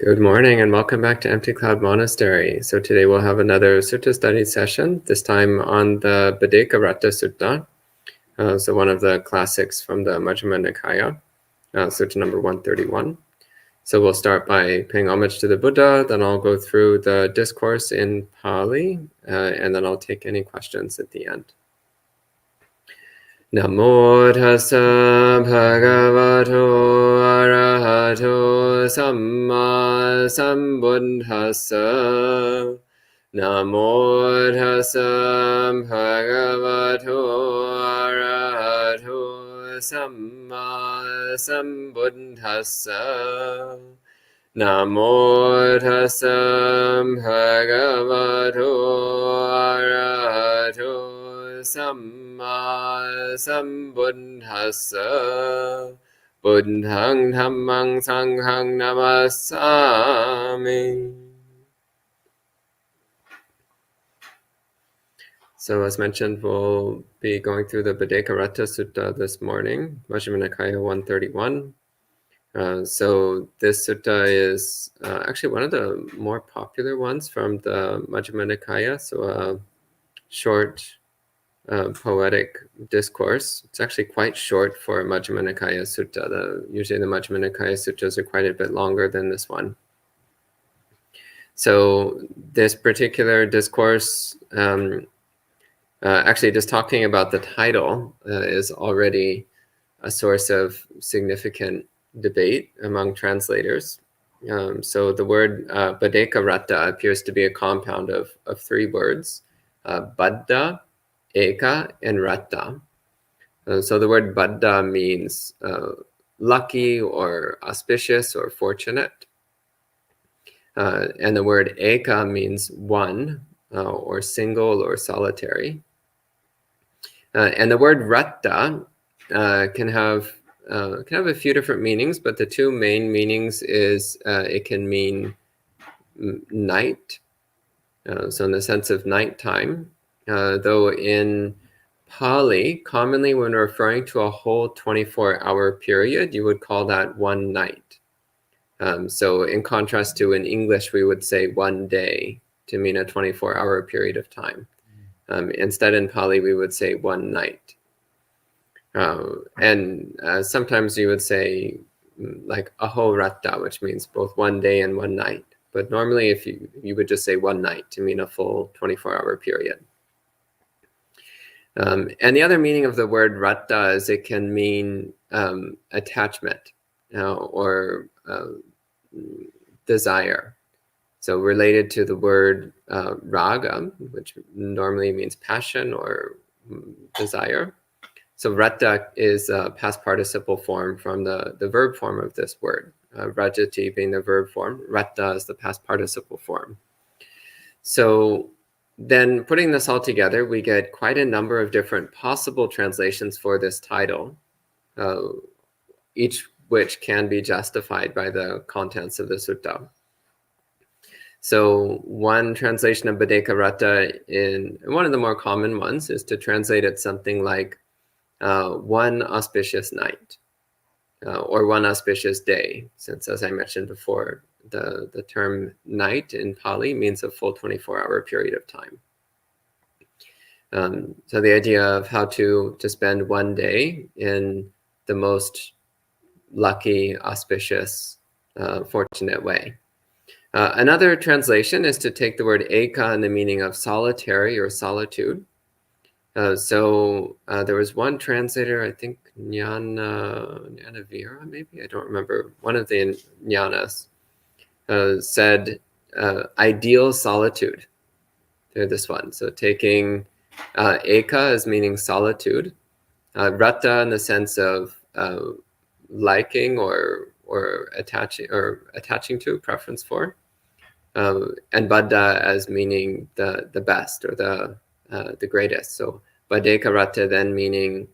Good morning and welcome back to Empty Cloud Monastery. So today we'll have another Sutta study session, this time on the Bhaddekaratta Sutta, so one of the classics from the Majjhima Nikaya, Sutta number 131. So we'll start by paying homage to the Buddha, then I'll go through the discourse in Pali, and then I'll take any questions at the end. Namo tassa bhagavato arahato samma sambuddhassa. Namo tassa bhagavato arahato samma sambuddhassa. Namo tassa bhagavato arahato samma sambuddhassa. Buddhang dhammang sanghang namassami. So as mentioned, we'll be going through the Bhaddekaratta Sutta this morning, Majjhima Nikaya 131. So this sutta is actually one of the more popular ones from the Majjhima Nikaya, so a short poetic discourse. It's actually quite short for a Majjhima Nikaya sutta. Usually the Majjhima Nikaya suttas are quite a bit longer than this one. So this particular discourse, actually just talking about the title is already a source of significant debate among translators. So the word Bhaddekaratta appears to be a compound of three words, Baddha, Eka, and Ratta. So the word Baddha means lucky or auspicious or fortunate. And the word Eka means one or single or solitary. And the word Ratta can have a few different meanings, but the two main meanings is it can mean night, so in the sense of nighttime, though in Pali, commonly when referring to a whole 24-hour period, you would call that one night. So in contrast to in English, we would say one day to mean a 24-hour period of time. Instead in Pali, we would say one night. And sometimes you would say like ahoratta, which means both one day and one night. But normally if you would just say one night to mean a full 24-hour period. And the other meaning of the word ratta is it can mean attachment or desire. So related to the word raga, which normally means passion or desire. So ratta is a past participle form from the verb form of this word. Rajati being the verb form, ratta is the past participle form. So then putting this all together, we get quite a number of different possible translations for this title, each which can be justified by the contents of the sutta. So one translation of Bhaddekaratta, in one of the more common ones, is to translate it something like one auspicious night or one auspicious day, since as I mentioned before, the term night in Pali means a full 24-hour period of time. So the idea of how to spend one day in the most lucky, auspicious, fortunate way. Another translation is to take the word eka in the meaning of solitary or solitude. So there was one translator, I think Jnanavira, maybe, I don't remember, one of the jnanas said ideal solitude through this one. So taking eka as meaning solitude, ratta in the sense of liking or attaching to, preference for, and baddha as meaning the best or the greatest. So Bhaddekaratta then meaning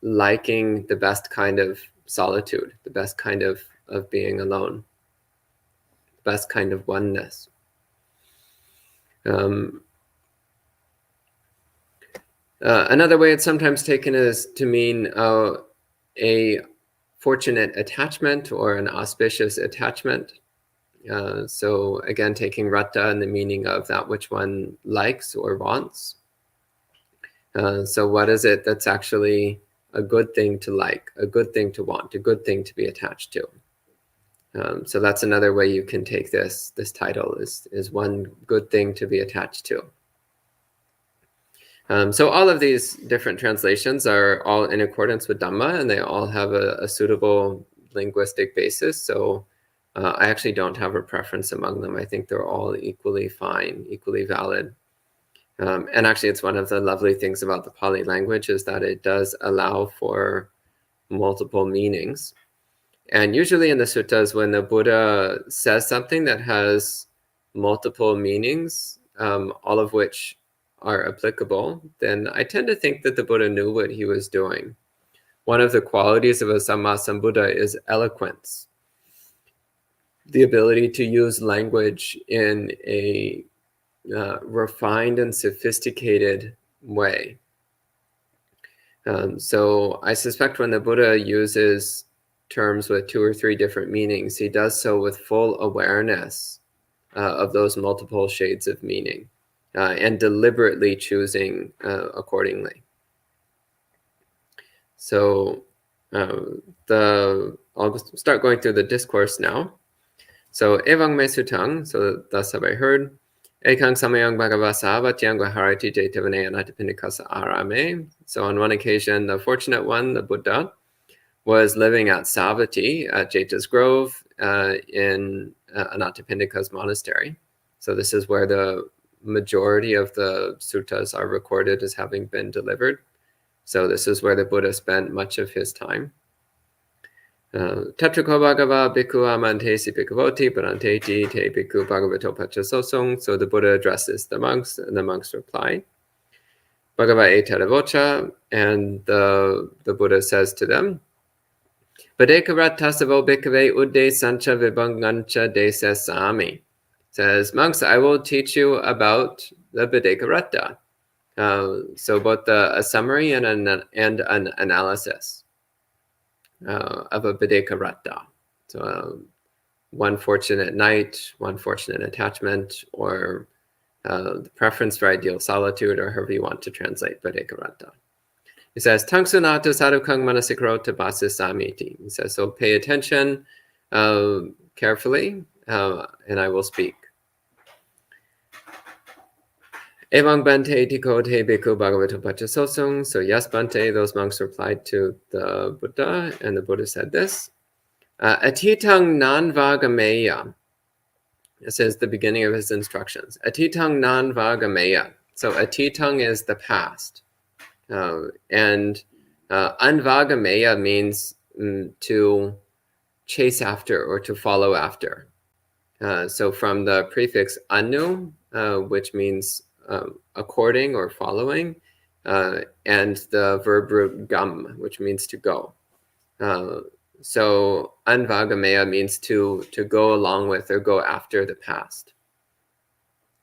liking the best kind of solitude, the best kind of being alone, the best kind of oneness. Another way it's sometimes taken is to mean a fortunate attachment or an auspicious attachment. So again, taking ratta in the meaning of that which one likes or wants. So what is it that's actually a good thing to like, a good thing to want, a good thing to be attached to? So that's another way you can take this title, is one good thing to be attached to. So all of these different translations are all in accordance with Dhamma, and they all have a suitable linguistic basis. So I actually don't have a preference among them. I think they're all equally fine, equally valid. And actually, it's one of the lovely things about the Pali language is that it does allow for multiple meanings. And usually in the suttas, when the Buddha says something that has multiple meanings, all of which are applicable, then I tend to think that the Buddha knew what he was doing. One of the qualities of a Samma Sambuddha is eloquence, the ability to use language in a refined and sophisticated way. So I suspect when the Buddha uses terms with 2 or 3 different meanings, he does so with full awareness of those multiple shades of meaning and deliberately choosing accordingly. So I'll start going through the discourse now. So evang me sutang, so thus have I heard. Ekang samayang bhagava savatyang vaharati jetavane anatapindikasa arame. So on one occasion, the fortunate one, the Buddha, was living at Savatthi, at Jeta's Grove, in Anathapindika's monastery. So this is where the majority of the suttas are recorded as having been delivered. So this is where the Buddha spent much of his time. Tatrako bhagava bhikkhu amantesi bhikkhavoti paranteti te bhikkhu bhagavato pachasosong. So the Buddha addresses the monks, and the monks reply, Bhagava etaravocha, and the Buddha says to them, Bhaddekaratta Sutta bhikkhave udde sancha vibhangancha desa sami. Says, monks, I will teach you about the Bhaddekaratta. So both a summary and an analysis of a Bhaddekaratta. So one fortunate night, one fortunate attachment, or the preference for ideal solitude, or however you want to translate Bhaddekaratta. He says, Tangsunata sadhukang manasikarota bhasissamiti. He says, so pay attention carefully, and I will speak. Evang Bhante tiko te bhikkhu bhagavato pachasosung. So yes, Bhante, those monks replied to the Buddha, and the Buddha said this. Atitang nanvagameya. This is the beginning of his instructions. Atitang nanvagameya. So atitang is the past. And anvagameya means to chase after or to follow after. So from the prefix anu, which means according or following, and the verb root gam, which means to go. So anvagameya means to go along with or go after the past.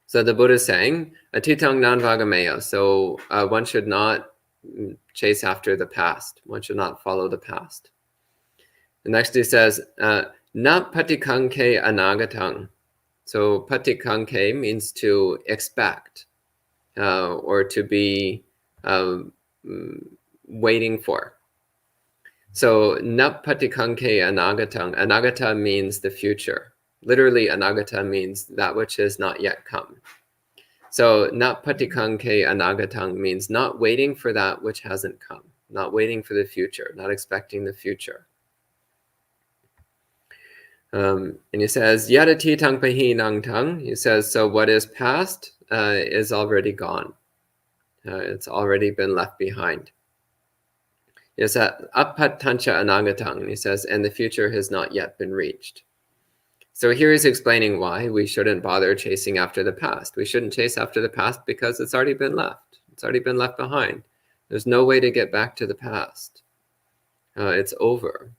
So the Buddha is saying, atitang nanvagameya. So one should not chase after the past. One should not follow the past. The next he says, na patikanke anagatang. So patikanke means to expect or to be waiting for. So na patikanke anagatang. Anagata means the future. Literally, anagata means that which has not yet come. So not patikanke anagatang means not waiting for that which hasn't come, not waiting for the future, not expecting the future. And he says, Yadatitang pahinang tang. He says, so what is past is already gone. It's already been left behind. He says, apatancha anagatang. He says, and the future has not yet been reached. So here he's explaining why we shouldn't bother chasing after the past. We shouldn't chase after the past because it's already been left. It's already been left behind. There's no way to get back to the past. It's over.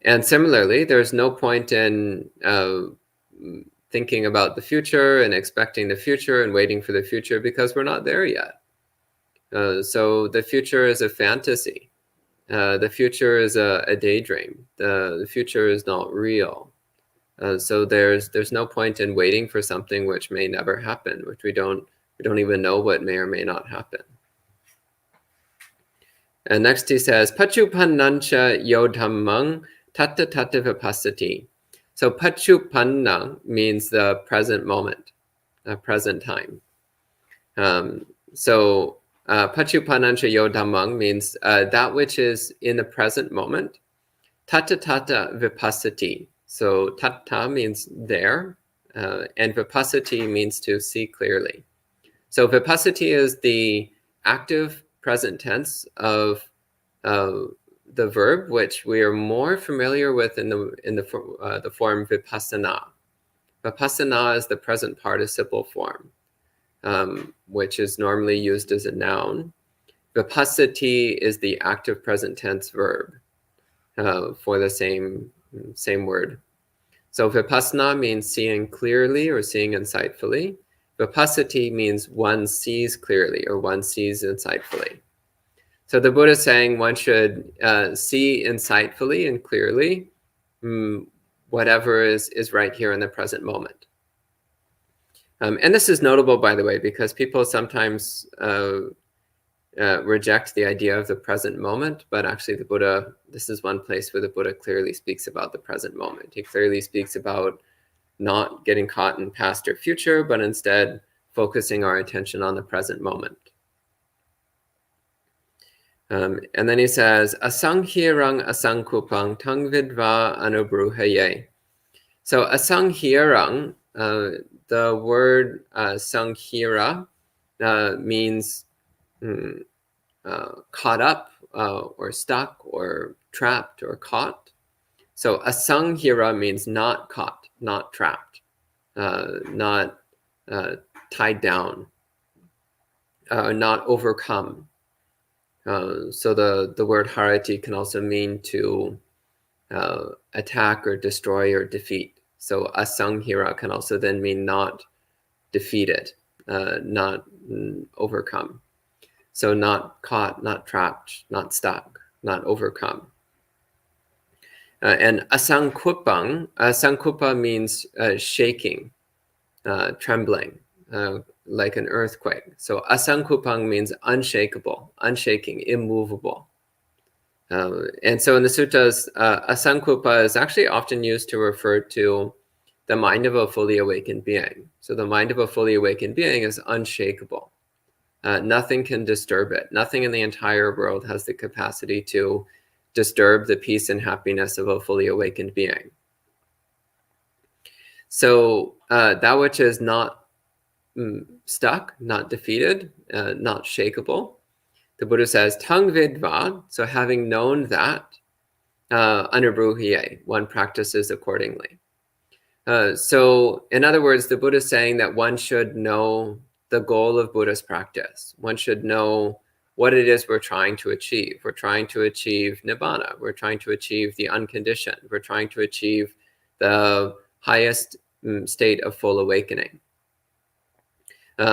And similarly, there's no point in thinking about the future and expecting the future and waiting for the future because we're not there yet. So the future is a fantasy. The future is a daydream. The future is not real. So there's no point in waiting for something which may never happen, which we don't even know what may or may not happen. And next he says, Pachupannancha yodhammang tatta tatta vipassati. So pachupanna means the present moment, present time. So Pachupannancha yodhammang means that which is in the present moment. Tatta tatta vipassati. So tatta means there, and vipassati means to see clearly. So vipassati is the active present tense of the verb, which we are more familiar with in the form vipassana. Vipassana is the present participle form, which is normally used as a noun. Vipassati is the active present tense verb for the same word. So vipassana means seeing clearly or seeing insightfully. Vipassati means one sees clearly or one sees insightfully. So the Buddha is saying one should see insightfully and clearly whatever is right here in the present moment. And this is notable, by the way, because people sometimes reject the idea of the present moment, but actually the Buddha, this is one place where the Buddha clearly speaks about the present moment. He clearly speaks about not getting caught in past or future, but instead focusing our attention on the present moment. And then he says, asanghirang asangkupang tangvidva anubruhaye. So asanghirang, the word sanghira means caught up or stuck or trapped or caught. So asanghira means not caught, not trapped, not tied down, not overcome. So the word harati can also mean to attack or destroy or defeat. So asanghira can also then mean not defeated, not overcome. So not caught, not trapped, not stuck, not overcome. And asangkupa means shaking, trembling, like an earthquake. So asangkupang means unshakable, unshaking, immovable. And so in the suttas, asangkupa is actually often used to refer to the mind of a fully awakened being. So the mind of a fully awakened being is unshakable. Nothing can disturb it. Nothing in the entire world has the capacity to disturb the peace and happiness of a fully awakened being. So that which is not stuck, not defeated, not shakable, the Buddha says, tang vidva, so having known that, anubruhiye, one practices accordingly. So in other words, the Buddha is saying that one should know the goal of Buddhist practice. One should know what it is we're trying to achieve. We're trying to achieve nibbana. We're trying to achieve the unconditioned. We're trying to achieve the highest state of full awakening.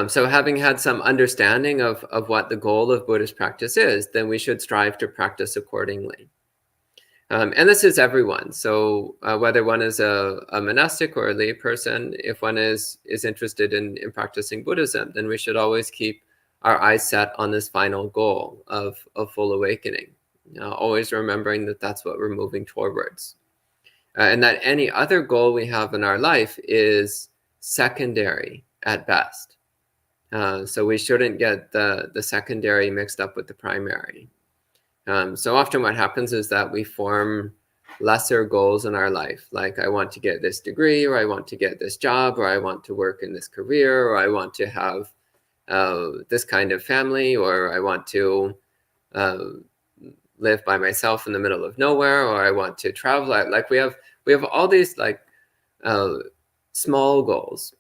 So having had some understanding of what the goal of Buddhist practice is, then we should strive to practice accordingly. And this is everyone. So whether one is a monastic or a lay person, if one is interested in practicing Buddhism, then we should always keep our eyes set on this final goal of full awakening. Always remembering that that's what we're moving towards. And that any other goal we have in our life is secondary at best. So we shouldn't get the secondary mixed up with the primary. So often what happens is that we form lesser goals in our life, like I want to get this degree, or I want to get this job, or I want to work in this career, or I want to have this kind of family, or I want to live by myself in the middle of nowhere, or I want to travel. Like we have all these like small goals.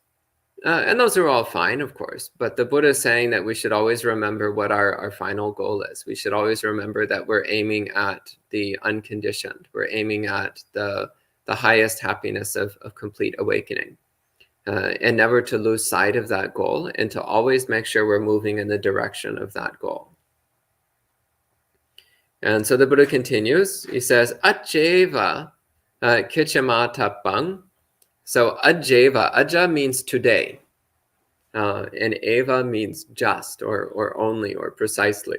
And those are all fine, of course, but the Buddha is saying that we should always remember what our final goal is. We should always remember that we're aiming at the unconditioned. We're aiming at the highest happiness of complete awakening, and never to lose sight of that goal, and to always make sure we're moving in the direction of that goal. And so the Buddha continues. He says, Ajeva kichamatapang. So ajeva, aja means today. And eva means just or only or precisely.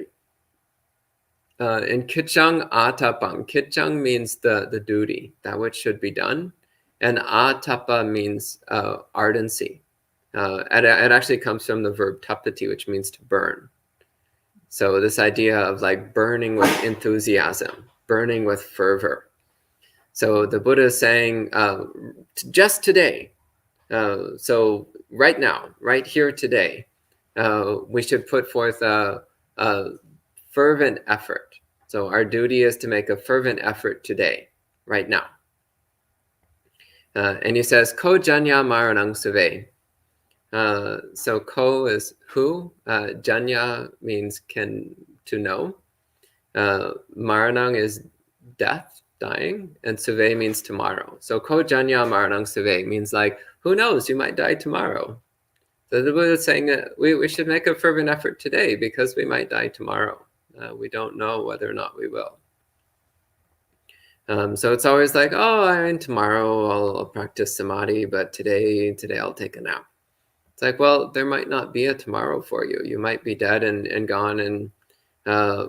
And kichang atapang. Kichang means the duty, that which should be done. And atapa means ardency. It actually comes from the verb tapati, which means to burn. So this idea of like burning with enthusiasm, burning with fervor. So the Buddha is saying, just today, so right now, right here today, we should put forth a fervent effort. So our duty is to make a fervent effort today, right now. And he says, Ko janya maranang suve. So ko is who, janya means to know. Maranang is death, dying, and suve means tomorrow. So ko janya maranang suve means like, who knows, you might die tomorrow. So the Buddha is saying that we should make a fervent effort today because we might die tomorrow. We don't know whether or not we will. So it's always like, oh, I mean, tomorrow I'll practice samadhi, but today I'll take a nap. It's like, well, there might not be a tomorrow for you. You might be dead and gone and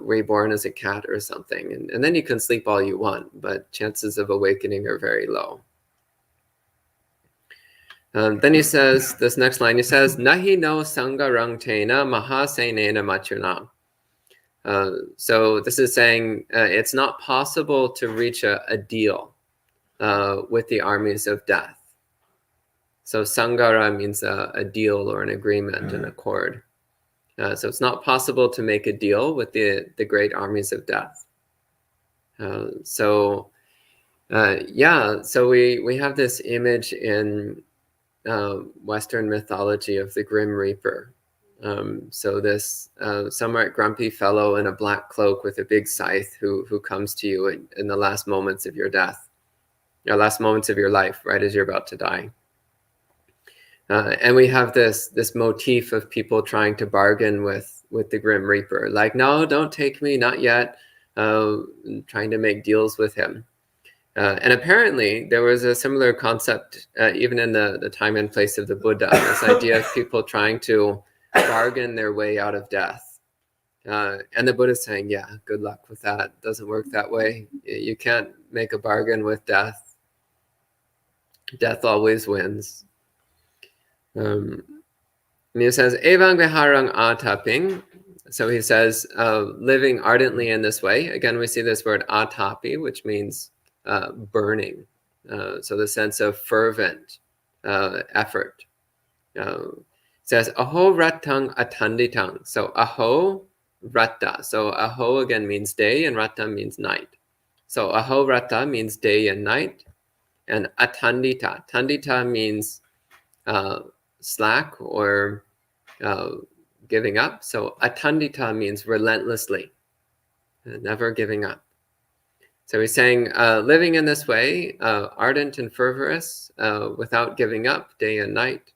reborn as a cat or something. And then you can sleep all you want, but chances of awakening are very low. Then he says, this next line, he says, Nahi no sangarang tena mahasenena machuna. So this is saying it's not possible to reach a deal with the armies of death. So sangara means a deal or an agreement, an accord. So it's not possible to make a deal with the great armies of death. So we have this image in Western mythology of the Grim Reaper. So this somewhat grumpy fellow in a black cloak with a big scythe who comes to you in the last moments of your death, or last moments of your life, right as you're about to die. And we have this motif of people trying to bargain with the Grim Reaper, like, no, don't take me, not yet, trying to make deals with him. And apparently there was a similar concept even in the time and place of the Buddha, this idea of people trying to bargain their way out of death. And the Buddha is saying, yeah, good luck with that. It doesn't work that way. You can't make a bargain with death. Death always wins. And he says, Evang viharang ataping. So he says, living ardently in this way. Again, we see this word atapi, which means burning. So the sense of fervent effort. Says aho ratang atanditang. So aho rata. So aho again means day and rata means night. So aho rata means day and night. And atandita. Tandita means slack or giving up. So atandita means relentlessly, never giving up. So he's saying living in this way, ardent and fervorous, without giving up day and night.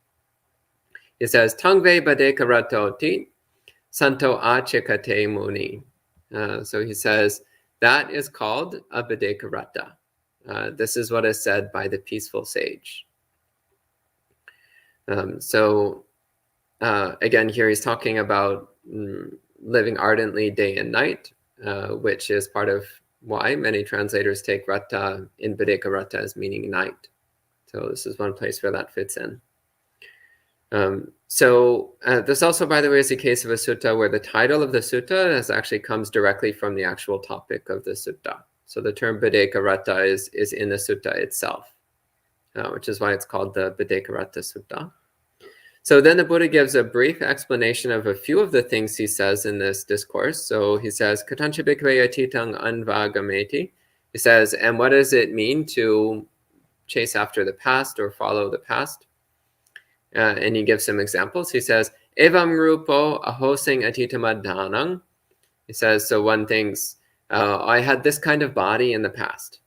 He says, Tangve Bhaddekaratta Tit, Santo Achikate Muni. So he says, that is called a Bhaddekaratta. This is what is said by the peaceful sage. Again, here he's talking about living ardently day and night, which is part of why many translators take ratta in Bhaddekaratta as meaning night. So this is one place where that fits in. This also, by the way, is a case of a sutta where the title of the sutta actually comes directly from the actual topic of the sutta. So the term Bhaddekaratta is in the sutta itself, which is why it's called the Bhaddekaratta Sutta. So then the Buddha gives a brief explanation of a few of the things he says in this discourse. So he says, Katancha bhikkhave atitang anvagameti. He says, and what does it mean to chase after the past or follow the past? And he gives some examples. He says, Evam rupo ahosing atitamadhanang. He says, so one thinks, I had this kind of body in the past.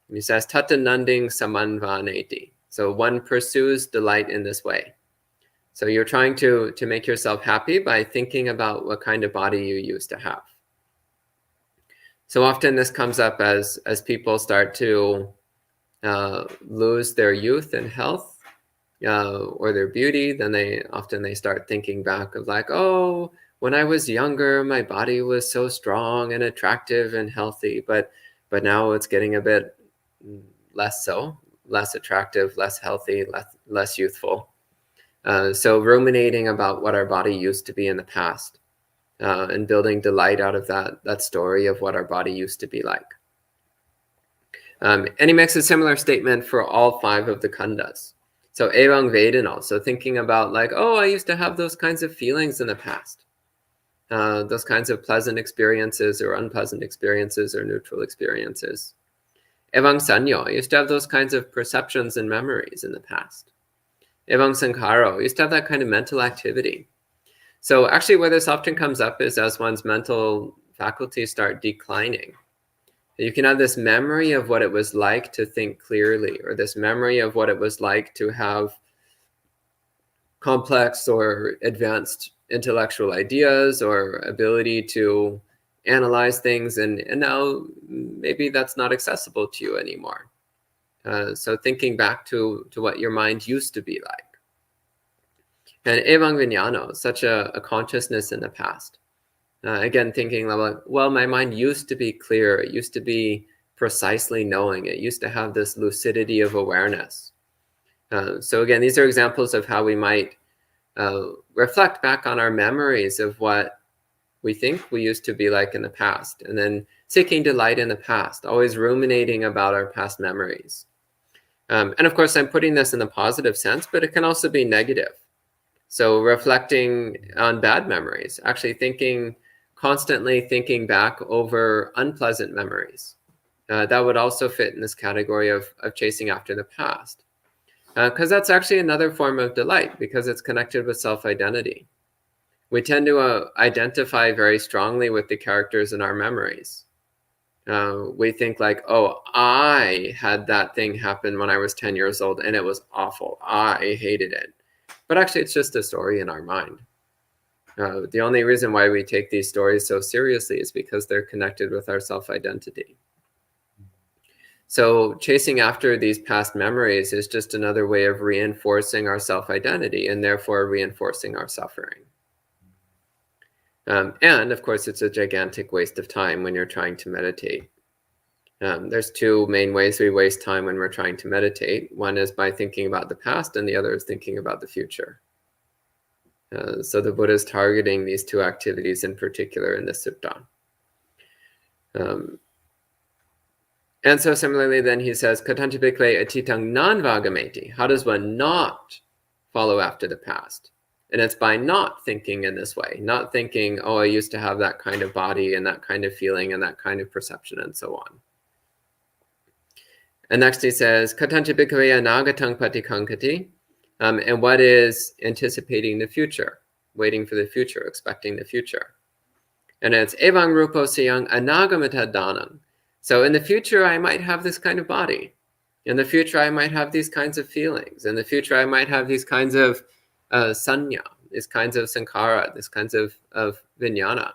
And he says, tatananding samanvaneti. So one pursues delight in this way. So you're trying to make yourself happy by thinking about what kind of body you used to have. So often this comes up as people start to lose their youth and health or their beauty. Then they start thinking back of like, oh, when I was younger, my body was so strong and attractive and healthy, but now it's getting a bit less so, less attractive, less healthy, less youthful. So ruminating about what our body used to be in the past and building delight out of that story of what our body used to be like. And he makes a similar statement for all 5 of the khandhas. So evang vedana, so thinking about like, oh, I used to have those kinds of feelings in the past. Those kinds of pleasant experiences or unpleasant experiences or neutral experiences. Evang sanyo, I used to have those kinds of perceptions and memories in the past. Evang sankharo, I used to have that kind of mental activity. So actually where this often comes up is as one's mental faculties start declining. You can have this memory of what it was like to think clearly, or this memory of what it was like to have complex or advanced intellectual ideas or ability to analyze things, and now maybe that's not accessible to you anymore. So thinking back to what your mind used to be like. And evang vijnano, such a consciousness in the past. Again, thinking like, well, my mind used to be clear. It used to be precisely knowing. It used to have this lucidity of awareness. So again, these are examples of how we might reflect back on our memories of what we think we used to be like in the past, and then seeking delight in the past, always ruminating about our past memories. And of course, I'm putting this in the positive sense, but it can also be negative. So reflecting on bad memories, actually constantly thinking back over unpleasant memories. That would also fit in this category of chasing after the past. Because that's actually another form of delight, because it's connected with self-identity. We tend to identify very strongly with the characters in our memories. We think like, oh, I had that thing happen when I was 10 years old and it was awful. I hated it. But actually, it's just a story in our mind. The only reason why we take these stories so seriously is because they're connected with our self-identity. So chasing after these past memories is just another way of reinforcing our self-identity and therefore reinforcing our suffering. And of course, it's a gigantic waste of time when you're trying to meditate. There's 2 main ways we waste time when we're trying to meditate. One is by thinking about the past, and the other is thinking about the future. So the Buddha is targeting these 2 activities in particular in the sutta. And so similarly, then he says, Katanti bhikkhave atitang non-vagameti. How does one not follow after the past? And it's by not thinking in this way, not thinking, oh, I used to have that kind of body and that kind of feeling and that kind of perception and so on. And next he says, Katanti bhikkhave anagatang patikankati. And what is anticipating the future, waiting for the future, expecting the future. And it's evang rupo siyang anagamata danang. So in the future, I might have this kind of body. In the future, I might have these kinds of feelings. In the future, I might have these kinds of sanya, these kinds of sankhara, these kinds of vijnana.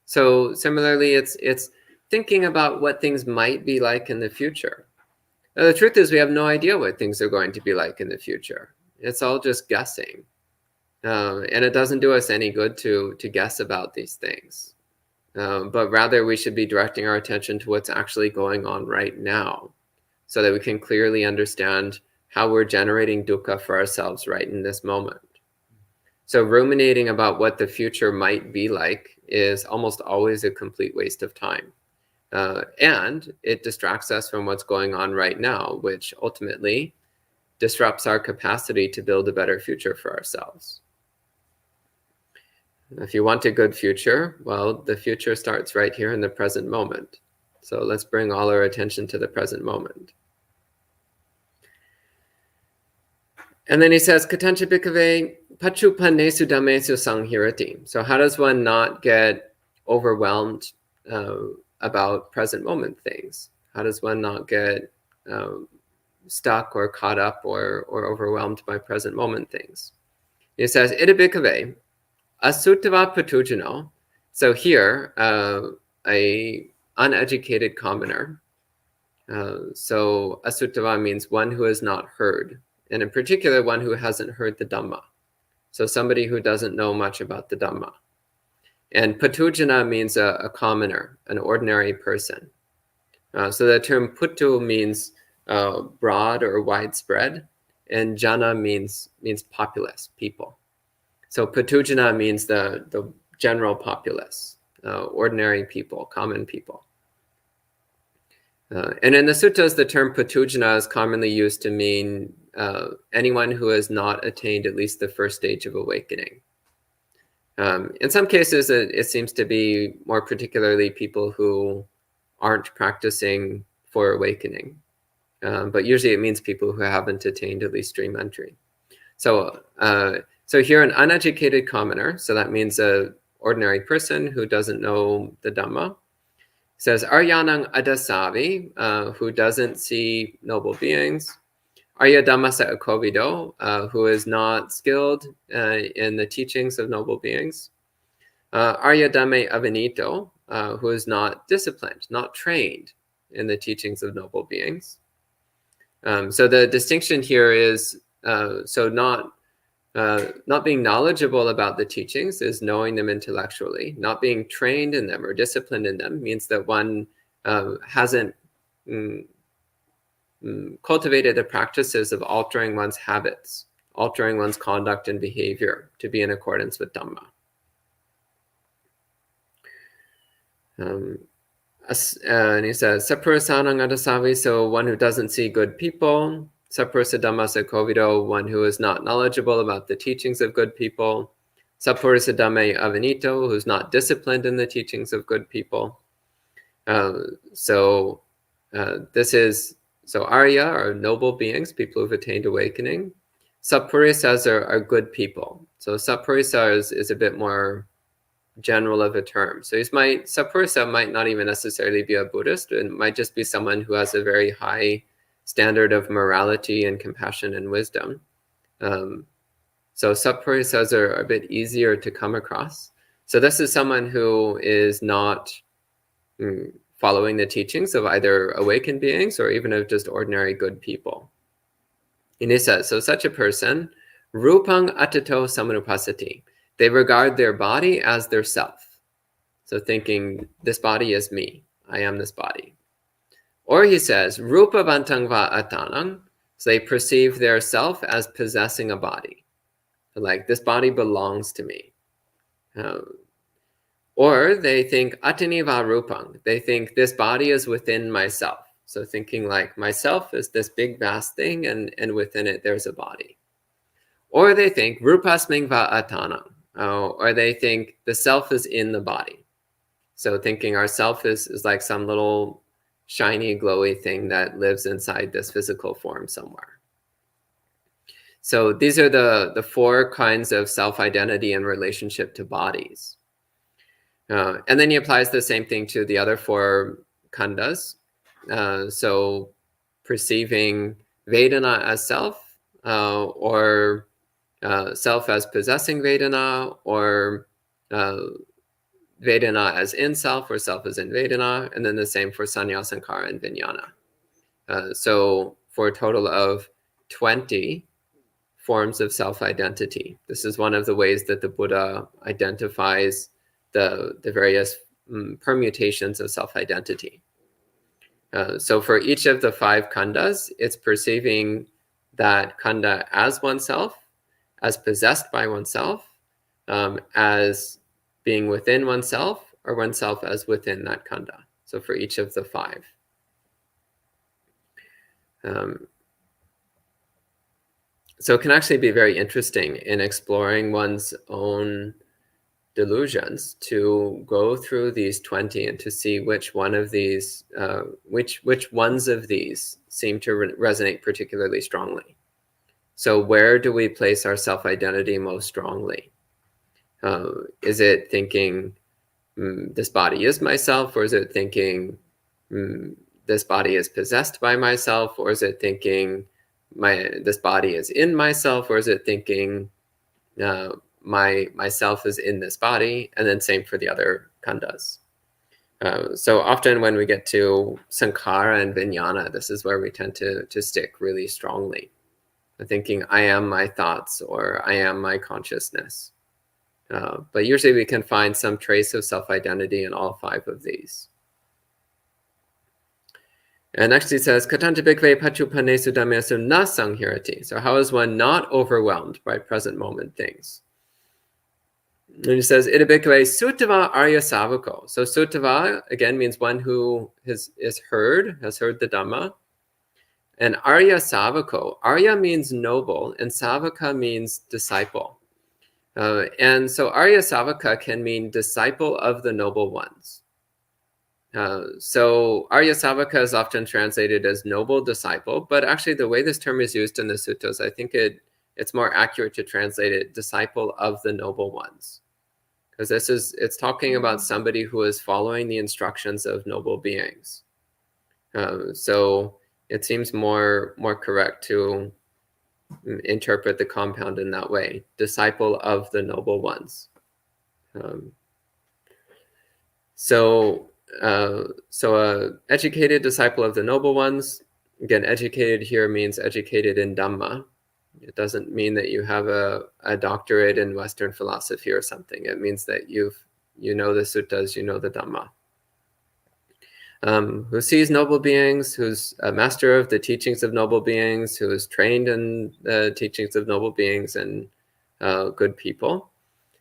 So similarly, it's thinking about what things might be like in the future. Now, the truth is we have no idea what things are going to be like in the future. It's all just guessing. And it doesn't do us any good to guess about these things. But rather we should be directing our attention to what's actually going on right now, so that we can clearly understand how we're generating dukkha for ourselves right in this moment. So ruminating about what the future might be like is almost always a complete waste of time. And it distracts us from what's going on right now, which ultimately disrupts our capacity to build a better future for ourselves. If you want a good future, well, the future starts right here in the present moment. So let's bring all our attention to the present moment. And then he says, Katancha bhikkhave pachupanesu dhamesu sanghirati. So how does one not get overwhelmed about present moment things? How does one not get stuck or caught up or overwhelmed by present moment things? He says, Ida bhikkhave asuttava patujano. So here, a uneducated commoner. So asuttava means one who has not heard, and in particular, one who hasn't heard the Dhamma. So somebody who doesn't know much about the Dhamma. And patujana means a commoner, an ordinary person. So the term puttu means broad or widespread, and jana means populace, people. So patujana means the general populace, ordinary people, common people. And in the suttas, the term patujana is commonly used to mean anyone who has not attained at least the first stage of awakening. In some cases, it seems to be more particularly people who aren't practicing for awakening. But usually it means people who haven't attained at least stream entry. So here an uneducated commoner, so that means an ordinary person who doesn't know the Dhamma, says Aryanang Adasavi, who doesn't see noble beings. Arya Dhammasa Akovido, who is not skilled in the teachings of noble beings. Arya Dhamme Avinito, who is not disciplined, not trained in the teachings of noble beings. So the distinction here is, not being knowledgeable about the teachings is knowing them intellectually. Not being trained in them or disciplined in them means that one hasn't cultivated the practices of altering one's habits, altering one's conduct and behavior to be in accordance with Dhamma. And he says, Sapurasanang Adasavi, so one who doesn't see good people. Sapurasa Dhammasa Kovido, one who is not knowledgeable about the teachings of good people. Sapurasa Dhamme Avinito, who's not disciplined in the teachings of good people. So Arya are noble beings, people who've attained awakening. Sapurisas are good people. So Sapurisa is a bit more general of a term. So Sapurisa might not even necessarily be a Buddhist. It might just be someone who has a very high standard of morality and compassion and wisdom. So Sapurisas are a bit easier to come across. So this is someone who is not following the teachings of either awakened beings or even of just ordinary good people. And he says, so such a person, rupang atato samanupasati, they regard their body as their self. So thinking, this body is me, I am this body. Or he says, rupa vantang va atanang, so they perceive their self as possessing a body. So like, this body belongs to me. Or they think atani va rupang, they think this body is within myself. So thinking like myself is this big vast thing and within it there's a body. Or they think rupasming va atanam, or they think the self is in the body. So thinking our self is like some little shiny glowy thing that lives inside this physical form somewhere. So these are the four kinds of self-identity in relationship to bodies. And then he applies the same thing to the other four khandhas. So perceiving Vedana as self, or self as possessing Vedana, or Vedana as in self, or self as in Vedana, and then the same for Sanya, Sankara, and Vijnana. So for a total of 20 forms of self-identity. This is one of the ways that the Buddha identifies the various permutations of self-identity. So for each of the five khandhas, it's perceiving that khandha as oneself, as possessed by oneself, as being within oneself, or oneself as within that khandha. So for each of the five. So it can actually be very interesting in exploring one's own delusions to go through these 20 and to see which one of these, which ones of these seem to resonate particularly strongly. So where do we place our self-identity most strongly? Is it thinking, this body is myself, or is it thinking, this body is possessed by myself, or is it thinking, this body is in myself, or is it thinking, myself is in this body? And then same for the other khandhas. So often when we get to Sankhara and Vijnana, this is where we tend to stick really strongly. Thinking, I am my thoughts, or I am my consciousness. But usually we can find some trace of self-identity in all 5 of these. And next he says, Katanta bhikkhave pachupanesu dhammesu na sanghirati. So how is one not overwhelmed by present moment things? And he says, Ida bhikkhave suttava arya savako. So suttava, again, means one who has heard the Dhamma. And arya savako, arya means noble, and savaka means disciple. And so arya savaka can mean disciple of the noble ones. So arya savaka is often translated as noble disciple, but actually the way this term is used in the suttas, I think it's more accurate to translate it disciple of the noble ones. Because it's talking about somebody who is following the instructions of noble beings. So it seems more correct to interpret the compound in that way, disciple of the noble ones. So a educated disciple of the noble ones, again, educated here means educated in Dhamma. It doesn't mean that you have a doctorate in Western philosophy or something. It means that you know the suttas, you know the Dhamma. Who sees noble beings, who's a master of the teachings of noble beings, who is trained in the teachings of noble beings and good people,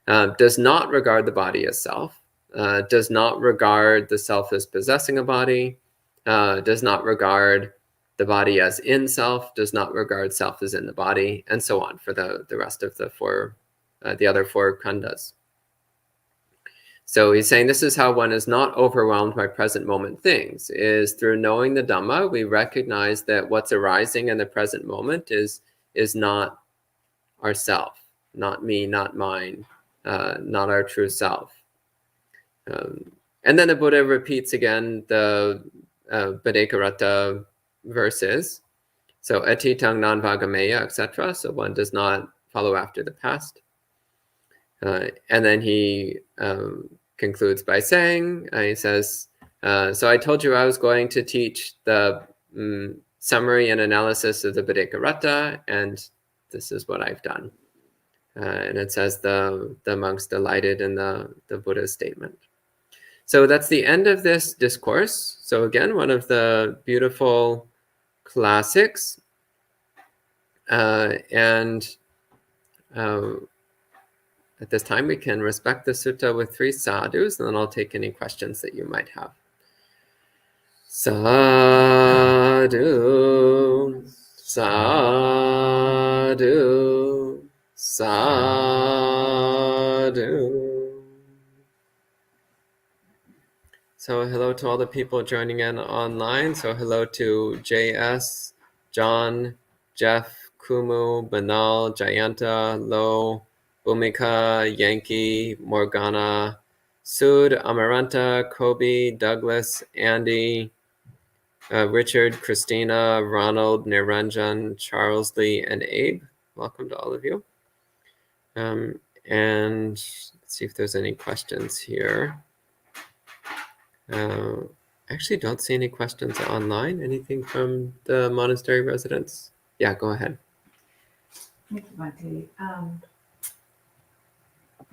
does not regard the body as self, does not regard the self as possessing a body, does not regard the body as in self, does not regard self as in the body, and so on for the rest of the other 4 khandas. So he's saying this is how one is not overwhelmed by present moment things, is through knowing the Dhamma, we recognize that what's arising in the present moment is not ourself, not me, not mine, not our true self. And then the Buddha repeats again the Bhaddekaratta verses. So atitang nan vagameya, etc. So one does not follow after the past. And then he concludes by saying, he says, so I told you I was going to teach the summary and analysis of the Bhaddekaratta, and this is what I've done. And it says the monks delighted in the Buddha's statement. So that's the end of this discourse. So again, one of the beautiful classics. And at this time, we can respect the sutta with 3 sadhus, and then I'll take any questions that you might have. Sadhu, sadhu, sadhu. So hello to all the people joining in online. So hello to JS, John, Jeff, Kumu, Banal, Jayanta, Lo, Bhumika, Yankee, Morgana, Sud, Amaranta, Kobe, Douglas, Andy, Richard, Christina, Ronald, Niranjan, Charles Lee, and Abe. Welcome to all of you. And let's see if there's any questions here. I actually don't see any questions online. Anything from the monastery residents? Yeah, go ahead. Thank you, Bhante.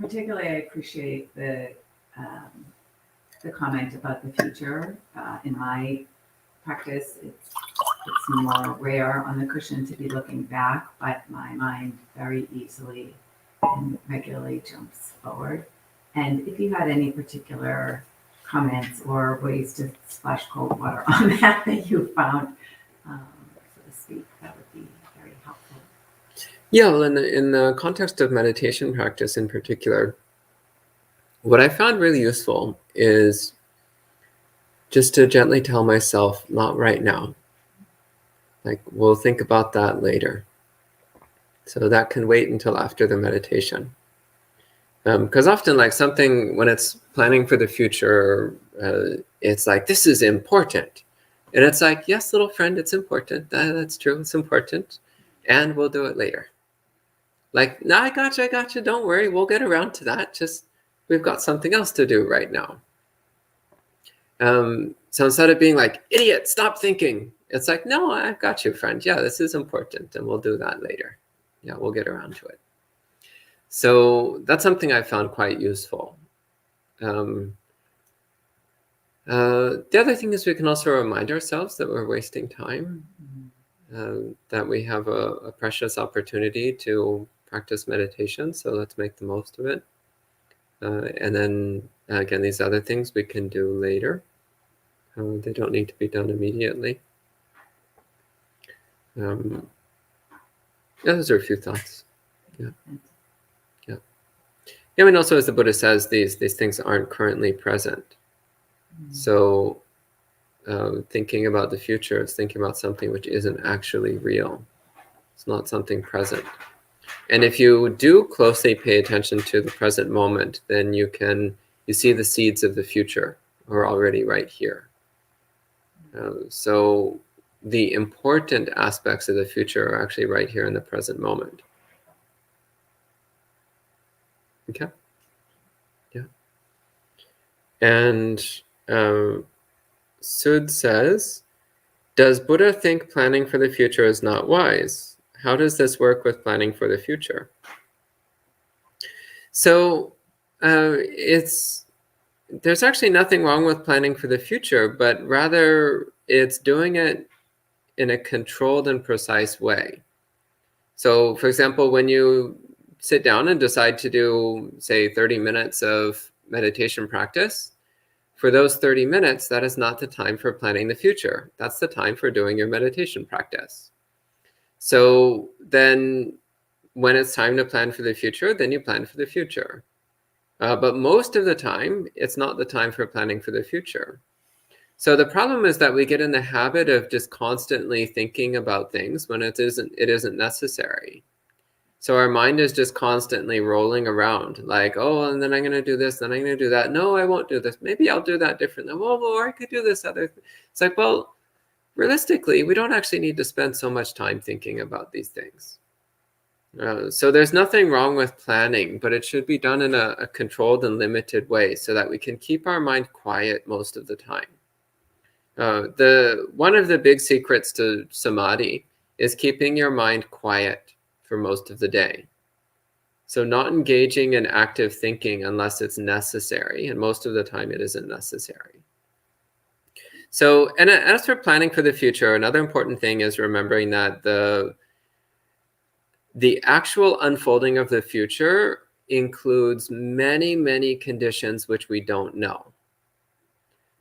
Particularly, I appreciate the comment about the future. In my practice, it's more rare on the cushion to be looking back, but my mind very easily and regularly jumps forward. And if you had any particular comments or ways to splash cold water on that you found, so to speak, that would be very helpful. Yeah, well, in the context of meditation practice in particular, what I found really useful is just to gently tell myself, not right now. Like, we'll think about that later. So that can wait until after the meditation. Because often, like something, when it's planning for the future, it's like, this is important. And it's like, yes, little friend, it's important. That's true, it's important. And we'll do it later. Like, no, I gotcha, don't worry, we'll get around to that. Just, we've got something else to do right now. So instead of being like, idiot, stop thinking, it's like, no, I've got you, friend. Yeah, this is important, and we'll do that later. Yeah, we'll get around to it. So that's something I found quite useful. The other thing is we can also remind ourselves that we're wasting time, that we have a precious opportunity to practice meditation, so let's make the most of it. And then, again, these other things we can do later. They don't need to be done immediately. Yeah, those are a few thoughts. Yeah. Yeah, and also, as the Buddha says, these things aren't currently present. So thinking about the future is thinking about something which isn't actually real. It's not something present. And if you do closely pay attention to the present moment, then you see the seeds of the future are already right here. So the important aspects of the future are actually right here in the present moment. Okay? Yeah. And Sud says, does Buddha think planning for the future is not wise? How does this work with planning for the future? So there's actually nothing wrong with planning for the future, but rather it's doing it in a controlled and precise way. So, for example, when you sit down and decide to do, say, 30 minutes of meditation practice, for those 30 minutes, that is not the time for planning the future. That's the time for doing your meditation practice. So then when it's time to plan for the future, then you plan for the future. But most of the time, it's not the time for planning for the future. So the problem is that we get in the habit of just constantly thinking about things when it isn't necessary. So our mind is just constantly rolling around like, oh, and then I'm going to do this, then I'm going to do that. No, I won't do this. Maybe I'll do that differently. Well, or I could do this other thing. It's like, well, realistically, we don't actually need to spend so much time thinking about these things. So there's nothing wrong with planning, but it should be done in a controlled and limited way so that we can keep our mind quiet most of the time. One of the big secrets to samadhi is keeping your mind quiet for most of the day. So not engaging in active thinking unless it's necessary, and most of the time it isn't necessary. So, and as for planning for the future, another important thing is remembering that the actual unfolding of the future includes many, many conditions which we don't know.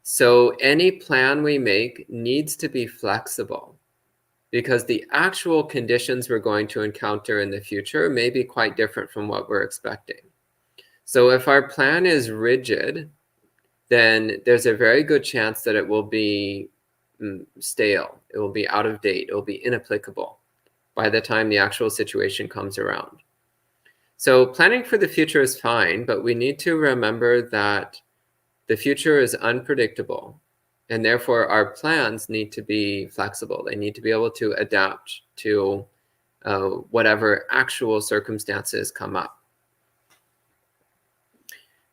So any plan we make needs to be flexible because the actual conditions we're going to encounter in the future may be quite different from what we're expecting. So if our plan is rigid, then there's a very good chance that it will be stale, it will be out of date, it will be inapplicable by the time the actual situation comes around. So planning for the future is fine, but we need to remember that the future is unpredictable, and therefore our plans need to be flexible. They need to be able to adapt to whatever actual circumstances come up.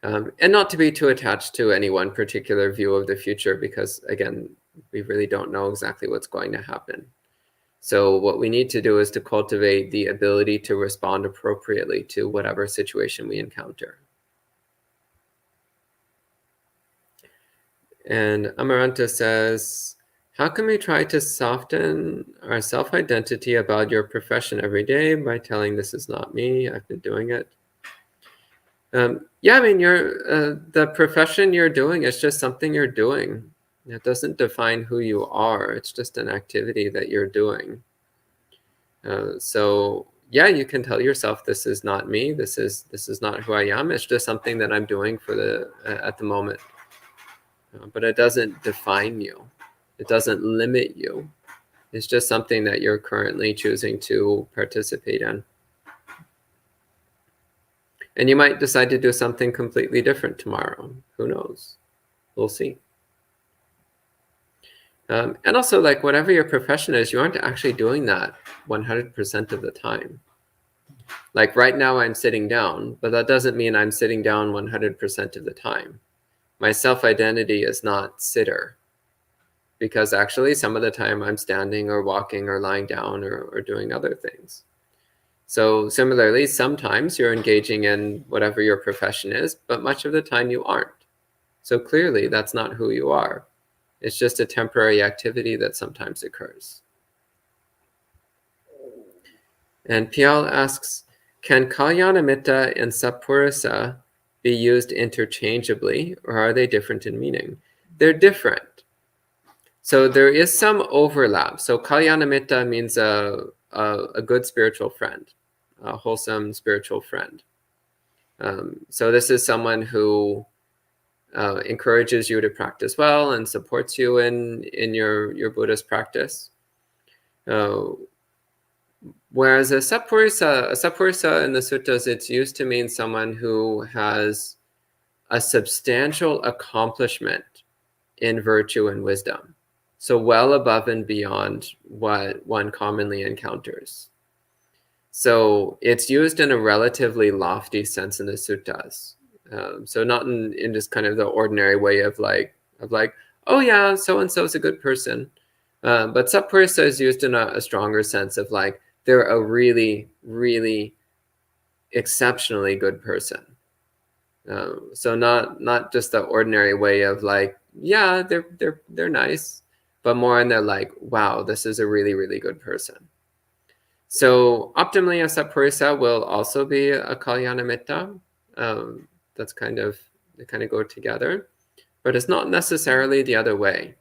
And not to be too attached to any one particular view of the future, because again, we really don't know exactly what's going to happen. So what we need to do is to cultivate the ability to respond appropriately to whatever situation we encounter. And Amaranta says, how can we try to soften our self-identity about your profession every day by telling this is not me, I've been doing it? Yeah, I mean, the profession you're doing is just something you're doing. It doesn't define who you are. It's just an activity that you're doing. So yeah, you can tell yourself this is not me. This is not who I am. It's just something that I'm doing for at the moment. But it doesn't define you. It doesn't limit you. It's just something that you're currently choosing to participate in. And you might decide to do something completely different tomorrow. Who knows? We'll see. And also, like, whatever your profession is, you aren't actually doing that 100% of the time. Like right now I'm sitting down, but that doesn't mean I'm sitting down 100% of the time. my self-identity is not sitter, because actually some of the time I'm standing or walking or lying down or doing other things. So similarly, sometimes you're engaging in whatever your profession is, but much of the time you aren't. So clearly that's not who you are. It's just a temporary activity that sometimes occurs. And Pial asks, can Kalyanamitta and Sappurisa be used interchangeably, or are they different in meaning? They're different. So there is some overlap. So Kalyanamitta means a good spiritual friend, a wholesome spiritual friend. So this is someone who encourages you to practice well and supports you in your Buddhist practice. Whereas a sappurisa in the suttas, it's used to mean someone who has a substantial accomplishment in virtue and wisdom. So well above and beyond what one commonly encounters. So it's used in a relatively lofty sense in the suttas. So not in just kind of the ordinary way of like, oh yeah, so-and-so is a good person. But sappurisa is used in a stronger sense of like, they're a really, really exceptionally good person. So not just the ordinary way of like, yeah, they're nice, but more in the like, wow, this is a really, really good person. So optimally, a sappurisa will also be a kalyanamitta. That's they kind of go together, but it's not necessarily the other way.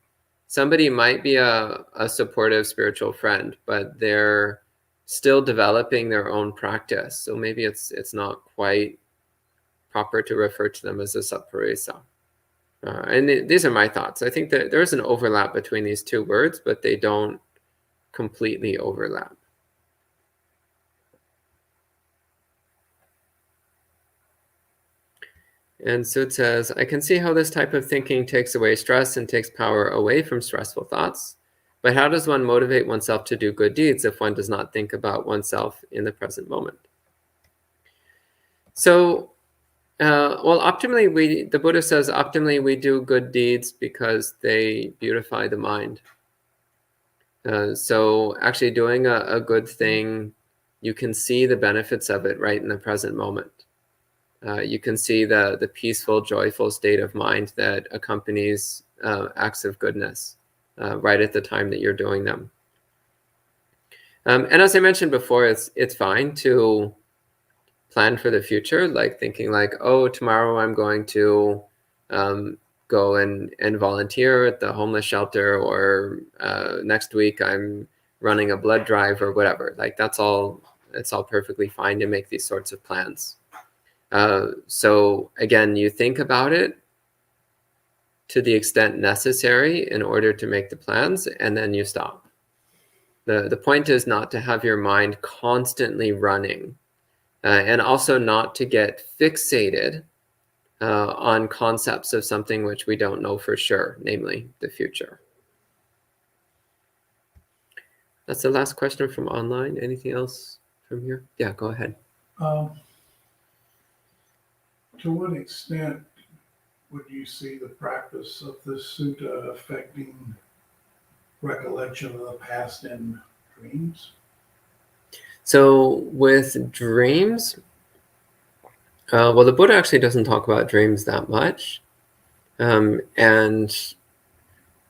Somebody might be a supportive spiritual friend, but they're still developing their own practice. So maybe it's not quite proper to refer to them as a sappurisa. And these are my thoughts. I think that there's an overlap between these two words, but they don't completely overlap. And so it says, I can see how this type of thinking takes away stress and takes power away from stressful thoughts. But how does one motivate oneself to do good deeds if one does not think about oneself in the present moment? So, well, optimally, the Buddha says, optimally we do good deeds because they beautify the mind. So actually doing a good thing, you can see the benefits of it right in the present moment. You can see the peaceful, joyful state of mind that accompanies acts of goodness right at the time that you're doing them. And as I mentioned before, it's fine to plan for the future, like thinking like, oh, tomorrow I'm going to go and volunteer at the homeless shelter, or next week I'm running a blood drive or whatever. Like it's all perfectly fine to make these sorts of plans. So again, you think about it to the extent necessary in order to make the plans, and then you stop. The point is not to have your mind constantly running, and also not to get fixated on concepts of something which we don't know for sure, namely the future. That's the last question from online. Anything else from here? Yeah, go ahead. To what extent would you see the practice of this sutta affecting recollection of the past in dreams? So with dreams, well, the Buddha actually doesn't talk about dreams that much. And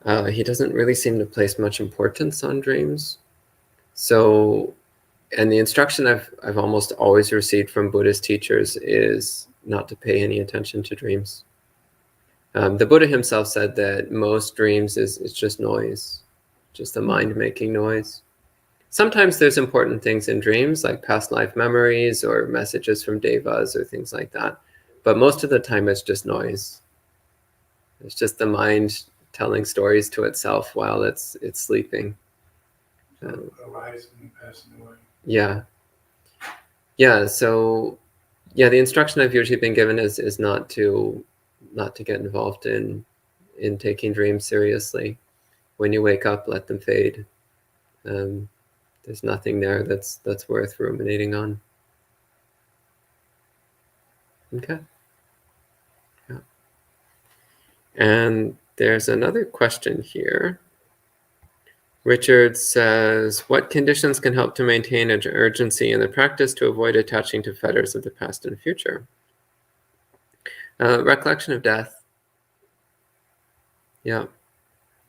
he doesn't really seem to place much importance on dreams. So, and the instruction I've almost always received from Buddhist teachers is not to pay any attention to dreams. The Buddha himself said that most dreams is just noise, just the mind making noise. Sometimes there's important things in dreams, like past life memories or messages from devas or things like that. But most of the time it's just noise. It's just the mind telling stories to itself while it's sleeping. Arising and passing away. Yeah. So the instruction I've usually been given is not to get involved in taking dreams seriously. When you wake up, let them fade. There's nothing there that's worth ruminating on. Okay. Yeah. And there's another question here. Richard says, what conditions can help to maintain an urgency in the practice to avoid attaching to fetters of the past and future? Recollection of death. Yeah.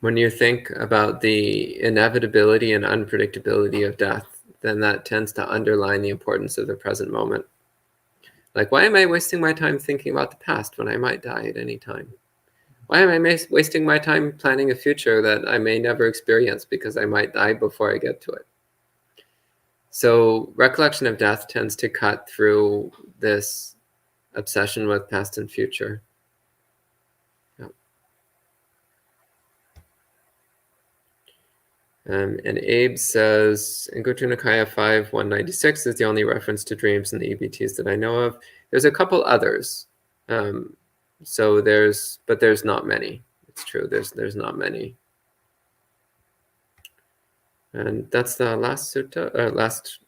When you think about the inevitability and unpredictability of death, then that tends to underline the importance of the present moment. Like, why am I wasting my time thinking about the past when I might die at any time? Why am I wasting my time planning a future that I may never experience because I might die before I get to it? So recollection of death tends to cut through this obsession with past and future. Yeah. And Abe says, in Goju Nikaya 5.196 is the only reference to dreams in the EBTs that I know of. There's a couple others. But there's not many. It's true, there's not many. And that's the last sutta, last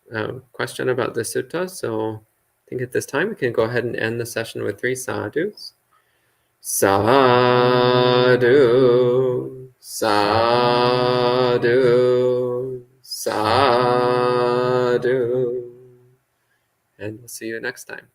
question about the sutta. So I think at this time we can go ahead and end the session with 3 sadhus. Sadhu, sadhu, sadhu. And we'll see you next time.